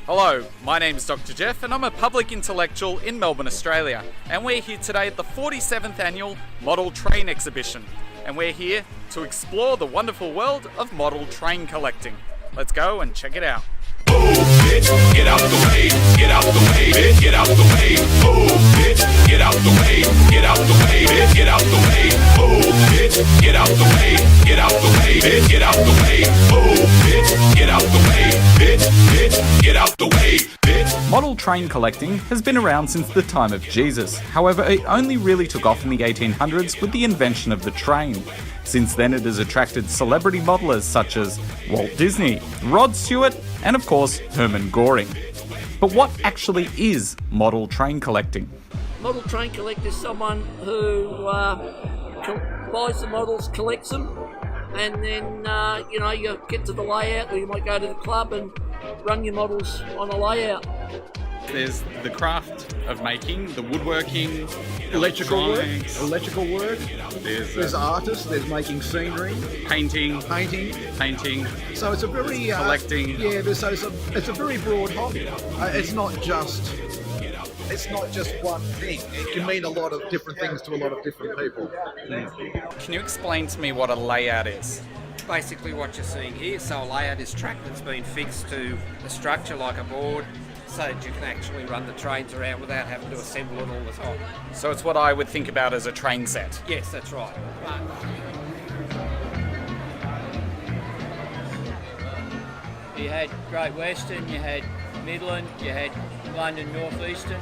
Hello, my name's Dr. Jeff and I'm a public intellectual in Melbourne, Australia. And we're here today at the 47th annual Model Train Exhibition. And we're here to explore the wonderful world of model train collecting. Let's go and check it out. Move, bitch, get out the way, get out the way, bitch, get out the way. Move, bitch, get out the way, get out the way, bitch, get out the way. Move, bitch, get out the way, get out the way, bitch, get out the way. Move, bitch, get out the way, bitch, get out the way, bitch. Model train collecting has been around since the time of Jesus. However, it only really took off in the 1800s with the invention of the train. Since then, it has attracted celebrity modelers such as Walt Disney, Rod Stewart, and of course, Hermann Göring. But what actually is model train collecting? Model train collector is someone who buys the models, collects them, and then you get to the layout, or you might go to the club and run your models on a layout. There's the craft of making, the woodworking, electrical work. There's There's artists. There's making scenery, painting, painting. So it's a very collecting. It's a very broad hobby. It's not just one thing. It can mean a lot of different things to a lot of different people. Can you explain to me what a layout is? Basically what you're seeing here, so a layout is track that's been fixed to a structure like a board, so that you can actually run the trains around without having to assemble it all the time. So it's what I would think about as a train set. Yes, that's right. You had Great Western, you had Midland, you had London North Eastern,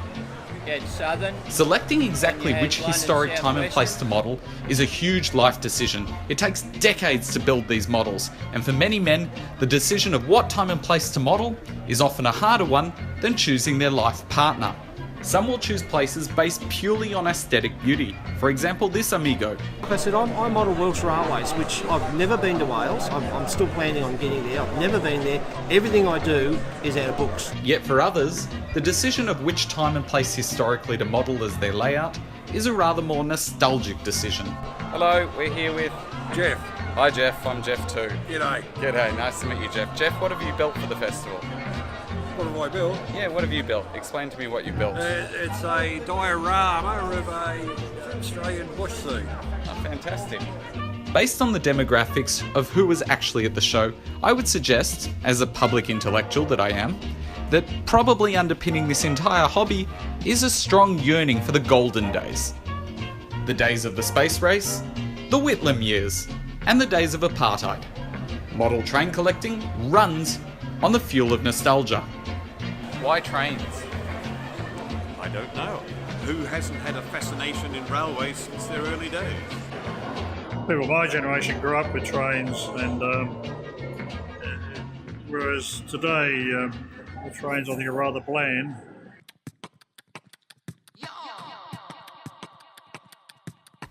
you had Southern. Selecting exactly And you had which London historic South time and place Western. to model is a huge life decision. It takes decades to build these models, and for many men, the decision of what time and place to model is often a harder one than choosing their life partner. Some will choose places based purely on aesthetic beauty. For example, this amigo. Like I said, I model Welsh Railways, which I've never been to Wales. I'm still planning on getting there. I've never been there. Everything I do is out of books. Yet for others, the decision of which time and place historically to model as their layout is a rather more nostalgic decision. Hello, we're here with Jeff. Hi Jeff, I'm Jeff too. G'day. G'day, nice to meet you Jeff. Jeff, what have you built for the festival? What have I built? Yeah, what have you built? Explain to me what you built. It's a diorama of a Australian bush scene. Oh, fantastic. Based on the demographics of who was actually at the show, I would suggest, as a public intellectual that I am, that probably underpinning this entire hobby is a strong yearning for the golden days. The days of the space race, the Whitlam years, and the days of apartheid. Model train collecting runs on the fuel of nostalgia. Why trains? I don't know. Who hasn't had a fascination in railways since their early days? People my generation grew up with trains, and whereas today the trains I think are rather bland.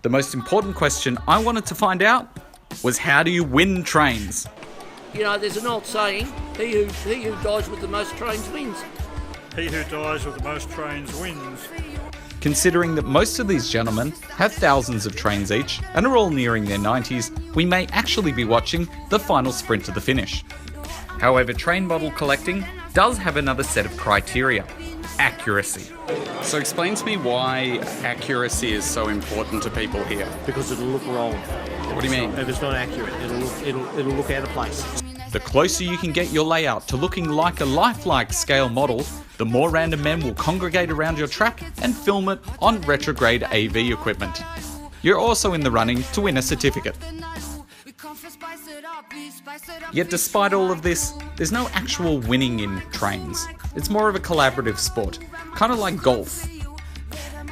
The most important question I wanted to find out was, how do you win trains? You know, there's an old saying, he who dies with the most trains wins. He who dies with the most trains wins. Considering that most of these gentlemen have thousands of trains each and are all nearing their 90s, we may actually be watching the final sprint to the finish. However, train model collecting does have another set of criteria: accuracy. So explain to me why accuracy is so important to people here. Because it'll look wrong. What do you mean? If it's not accurate, it'll look out of place. The closer you can get your layout to looking like a lifelike scale model, the more random men will congregate around your track and film it on retrograde AV equipment. You're also in the running to win a certificate. Yet despite all of this, there's no actual winning in trains. It's more of a collaborative sport, kind of like golf.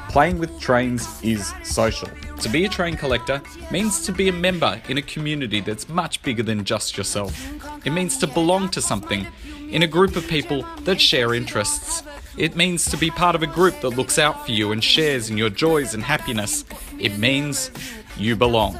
Playing with trains is social. To be a train collector means to be a member in a community that's much bigger than just yourself. It means to belong to something, in a group of people that share interests. It means to be part of a group that looks out for you and shares in your joys and happiness. It means you belong.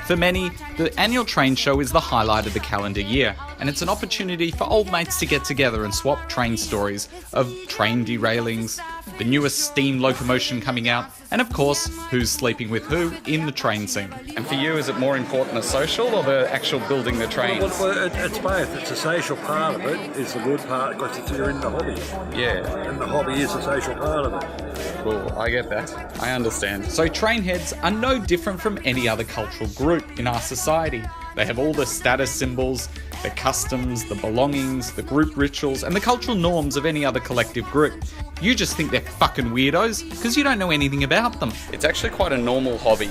For many, the annual train show is the highlight of the calendar year, and it's an opportunity for old mates to get together and swap train stories of train derailings, the newest steam locomotion coming out, and of course, who's sleeping with who in the train scene. And for you, is it more important the social or the actual building the trains? Well, it's both. It's a social part of it, is the good part, because you're in the hobby. Yeah. And the hobby is a social part of it. Cool, I get that. I understand. So train heads are no different from any other cultural group in our society. They have all the status symbols, the customs, the belongings, the group rituals, and the cultural norms of any other collective group. You just think they're fucking weirdos because you don't know anything about them. It's actually quite a normal hobby.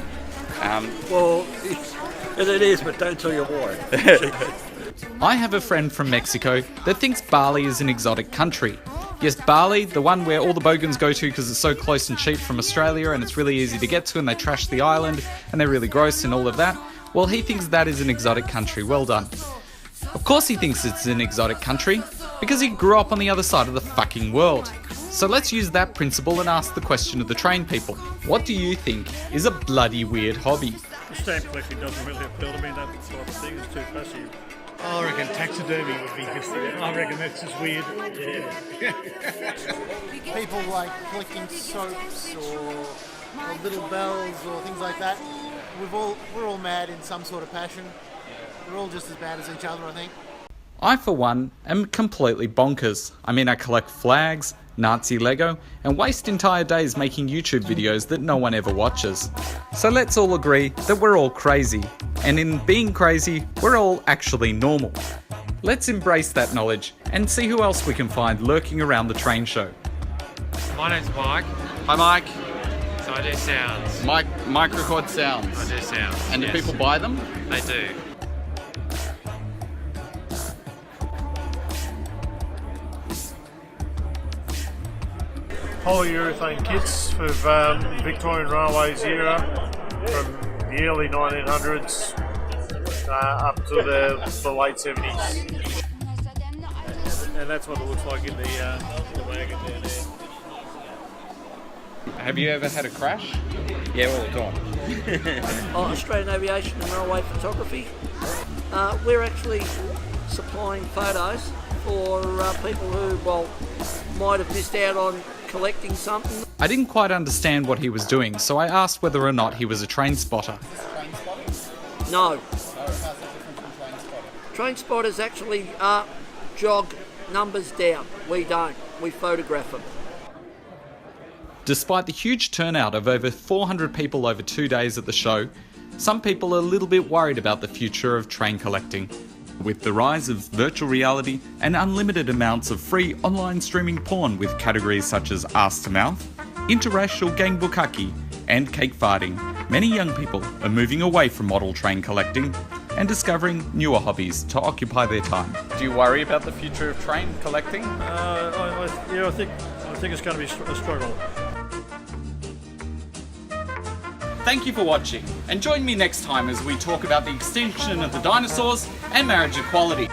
Well, it is, but don't tell your wife. I have a friend from Mexico that thinks Bali is an exotic country. Yes, Bali, the one where all the bogans go to because it's so close and cheap from Australia and it's really easy to get to and they trash the island and they're really gross and all of that. Well, he thinks that is an exotic country. Well done. Of course he thinks it's an exotic country because he grew up on the other side of the fucking world. So let's use that principle and ask the question of the train people. What do you think is a bloody weird hobby? Stamp collecting doesn't really appeal to me, that sort of thing is too passive. I reckon taxidermy would be just, I reckon that's just weird. Yeah. People like collecting soaps or little bells or things like that. We're all mad in some sort of passion. We're all just as bad as each other, I think. I, for one, am completely bonkers. I mean, I collect flags, Nazi Lego, and waste entire days making YouTube videos that no one ever watches. So let's all agree that we're all crazy, and in being crazy, we're all actually normal. Let's embrace that knowledge and see who else we can find lurking around the train show. My name's Mike. Hi Mike. So I do sounds. Mike records sounds. I do sounds. And yes. do people buy them? They do. Polyurethane kits for Victorian Railways era from the early 1900s up to the late 70s. And that's what it looks like in the wagon down there. Have you ever had a crash? Yeah, all the time. Australian Aviation and Railway Photography. We're actually supplying photos for people who, might have missed out on collecting something. I didn't quite understand what he was doing, so I asked whether or not he was a train spotter. No. Train spotters actually jog numbers down. We don't. We photograph them. Despite the huge turnout of over 400 people over 2 days at the show, some people are a little bit worried about the future of train collecting. With the rise of virtual reality and unlimited amounts of free online streaming porn with categories such as ass to mouth, interracial gang bukkake, and cake farting, many young people are moving away from model train collecting and discovering newer hobbies to occupy their time. Do you worry about the future of train collecting? I think it's going to be a struggle. Thank you for watching, and join me next time as we talk about the extinction of the dinosaurs and marriage equality.